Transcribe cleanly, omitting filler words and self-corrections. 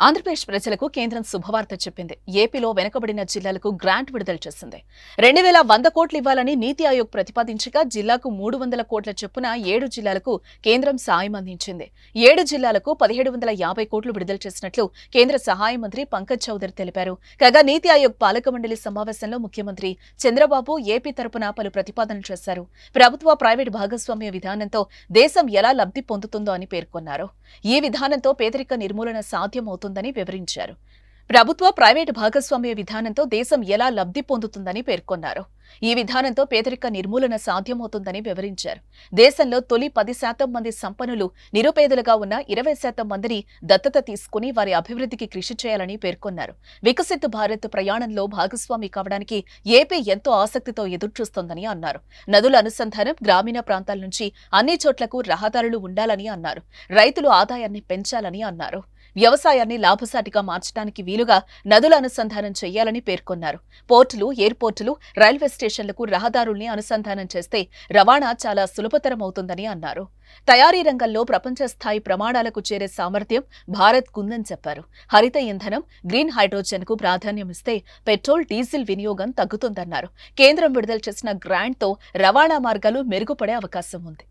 ఆంధ్రప్రదేశ్ ప్రజలకు కేంద్రం శుభవార్త చెప్పింది. ఏపీలో వెనుకబడిన జిల్లాలకు గ్రాంట్ విడుదల చేసింది. 2100 కోట్లు ఇవ్వాలని నీతి ఆయోగ్ ప్రతిపాదించగా జిల్లాకు 300 కోట్ల చొప్పున 7 జిల్లాలకు కేంద్రం సాయం అందించింది. 7 జిల్లాలకు 1750 కోట్లు విడుదల చేసినట్లు కేంద్ర సహాయ మంత్రి పంకజ్ చౌదరి తెలిపారు. కాగా నీతి ఆయోగ్ పాలక మండలి సమావేశంలో ముఖ్యమంత్రి చంద్రబాబు ఏపీ తరపున పలు ప్రతిపాదనలు చేశారు. ప్రభుత్వ ప్రైవేట్ భాగస్వామ్య విధానంతో దేశం ఎలా లబ్ధి పొందుతుందో అని పేర్కొన్నారు. ఈ విధానంతో పేదరిక నిర్మూలన సాధ్యమవుతుందని వివరించారు. ప్రభుత్వ ప్రైవేట్ భాగస్వామ్య విధానంతో దేశం ఎలా లబ్ధి పొందుతుందని పేర్కొన్నారు. ఈ విధానంతో పేదరిక నిర్మూలన సాధ్యమవుతుందని వివరించారు. దేశంలో తొలి 10% మంది సంపన్నులు నిరుపేదలుగా ఉన్న 20% మందిని దత్తత తీసుకుని వారి అభివృద్ధికి కృషి చేయాలని పేర్కొన్నారు. వికసిత్ భారత్ ప్రయాణంలో భాగస్వామి కావడానికి ఏపీ ఎంతో ఆసక్తితో ఎదురుచూస్తోందని అన్నారు. నదుల అనుసంధానం, గ్రామీణ ప్రాంతాల నుంచి అన్ని చోట్లకు రహదారులు ఉండాలని అన్నారు. రైతులు ఆదాయాన్ని పెంచాలని అన్నారు. వ్యవసాయాన్ని లాభసాటిగా మార్చడానికి వీలుగా నదుల అనుసంధానం చేయాలని పేర్కొన్నారు. పోర్టులు, ఎయిర్పోర్టులు, రైల్వే స్టేషన్లకు రహదారుల్ని అనుసంధానం చేస్తే రవాణా చాలా సులభతరం అవుతుందని అన్నారు. తయారీ రంగంలో ప్రపంచ స్థాయి ప్రమాణాలకు చేరే సామర్థ్యం భారత్కుందని చెప్పారు. హరిత ఇంధనం, గ్రీన్ హైడ్రోజన్కు ప్రాధాన్యమిస్తే పెట్రోల్, డీజిల్ వినియోగం తగ్గుతుందన్నారు. కేంద్రం విడుదల చేసిన గ్రాంట్తో రవాణా మార్గాలు మెరుగుపడే అవకాశం ఉంది.